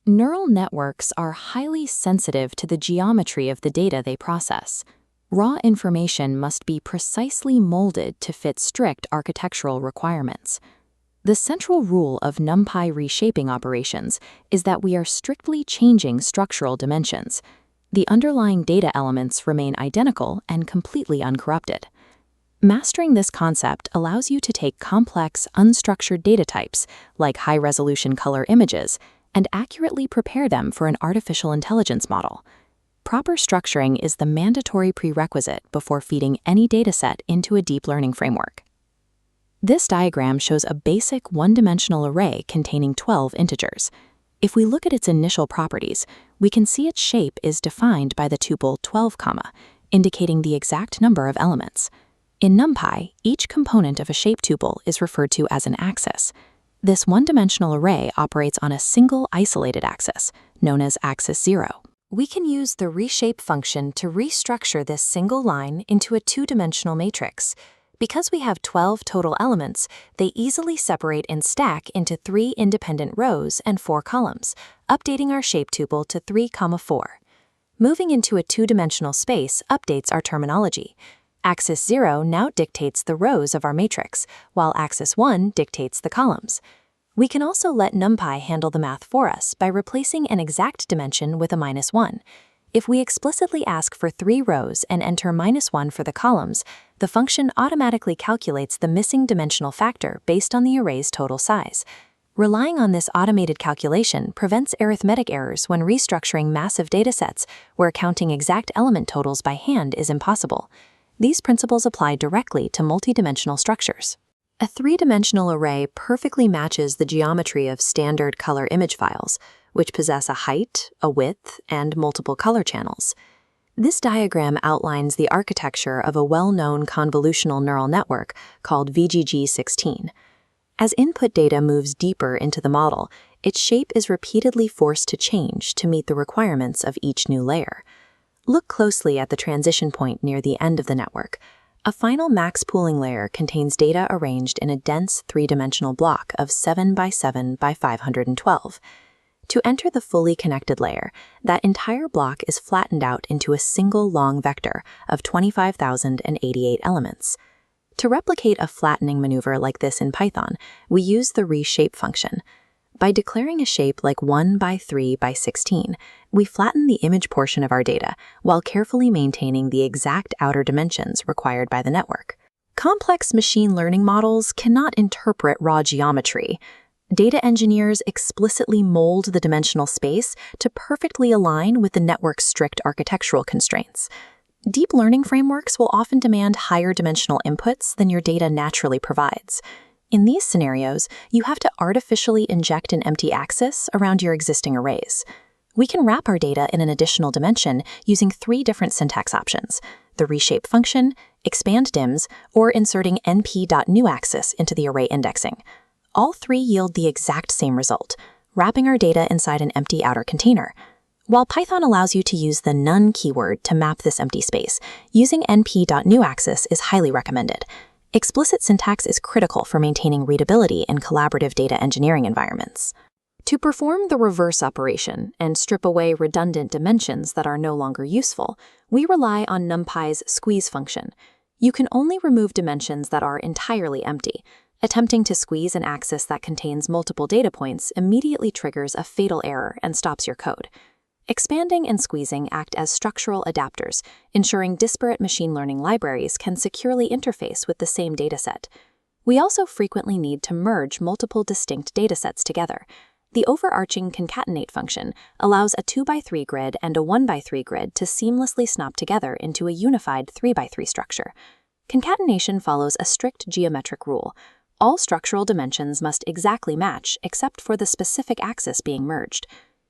Neural networks are highly sensitive to the geometry of the data they process. Raw information must be precisely molded to fit strict architectural requirements. The central rule of NumPy reshaping operations is that we are strictly changing structural dimensions. The underlying data elements remain identical and completely uncorrupted. Mastering this concept allows you to take complex, unstructured data types, like high-resolution color images, and accurately prepare them for an artificial intelligence model. Proper structuring is the mandatory prerequisite before feeding any dataset into a deep learning framework. This diagram shows a basic one-dimensional array containing 12 integers. If we look at its initial properties, we can see its shape is defined by the tuple 12, indicating the exact number of elements. In NumPy, each component of a shape tuple is referred to as an axis. This one-dimensional array operates on a single isolated axis, known as axis 0. We can use the reshape function to restructure this single line into a two-dimensional matrix. Because we have 12 total elements, they easily separate and stack into 3 independent rows and 4 columns, updating our shape tuple to 3, 4. Moving into a two-dimensional space updates our terminology. Axis 0 now dictates the rows of our matrix, while axis 1 dictates the columns. We can also let NumPy handle the math for us by replacing an exact dimension with a -1. If we explicitly ask for 3 rows and enter -1 for the columns, the function automatically calculates the missing dimensional factor based on the array's total size. Relying on this automated calculation prevents arithmetic errors when restructuring massive datasets where counting exact element totals by hand is impossible. These principles apply directly to multidimensional structures. A three-dimensional array perfectly matches the geometry of standard color image files, which possess a height, a width, and multiple color channels. This diagram outlines the architecture of a well-known convolutional neural network called VGG16. As input data moves deeper into the model, its shape is repeatedly forced to change to meet the requirements of each new layer. Look closely at the transition point near the end of the network. A final max pooling layer contains data arranged in a dense three-dimensional block of 7 by 7 by 512. To enter the fully connected layer, that entire block is flattened out into a single long vector of 25,088 elements. To replicate a flattening maneuver like this in Python, we use the reshape function. By declaring a shape like 1 by 3 by 16, we flatten the image portion of our data while carefully maintaining the exact outer dimensions required by the network. Complex machine learning models cannot interpret raw geometry. Data engineers explicitly mold the dimensional space to perfectly align with the network's strict architectural constraints. Deep learning frameworks will often demand higher dimensional inputs than your data naturally provides. In these scenarios, you have to artificially inject an empty axis around your existing arrays. We can wrap our data in an additional dimension using 3 different syntax options: the reshape function, expand dims, or inserting np.newAxis into the array indexing. All 3 yield the exact same result, wrapping our data inside an empty outer container. While Python allows you to use the none keyword to map this empty space, using np.newAxis is highly recommended. Explicit syntax is critical for maintaining readability in collaborative data engineering environments. To perform the reverse operation and strip away redundant dimensions that are no longer useful, we rely on NumPy's squeeze function. You can only remove dimensions that are entirely empty. Attempting to squeeze an axis that contains multiple data points immediately triggers a fatal error and stops your code. Expanding and squeezing act as structural adapters, ensuring disparate machine learning libraries can securely interface with the same dataset. We also frequently need to merge multiple distinct datasets together. The overarching concatenate function allows a 2x3 grid and a 1x3 grid to seamlessly snap together into a unified 3x3 structure. Concatenation follows a strict geometric rule. All structural dimensions must exactly match except for the specific axis being merged.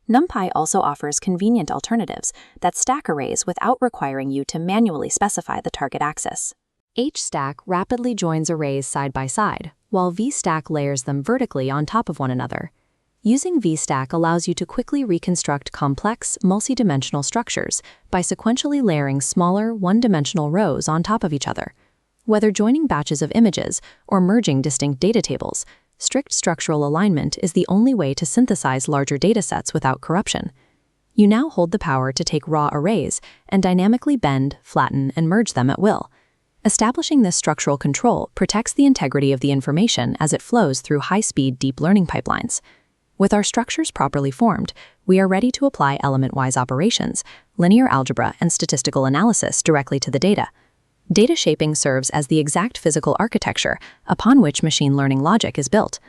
NumPy also offers convenient alternatives that stack arrays without requiring you to manually specify the target axis. HStack rapidly joins arrays side by side, while VStack layers them vertically on top of one another. Using VStack allows you to quickly reconstruct complex, multi-dimensional structures by sequentially layering smaller, one-dimensional rows on top of each other. Whether joining batches of images or merging distinct data tables, strict structural alignment is the only way to synthesize larger datasets without corruption. You now hold the power to take raw arrays and dynamically bend, flatten, and merge them at will. Establishing this structural control protects the integrity of the information as it flows through high-speed deep learning pipelines. With our structures properly formed, we are ready to apply element-wise operations, linear algebra, and statistical analysis directly to the data. Data shaping serves as the exact physical architecture upon which machine learning logic is built.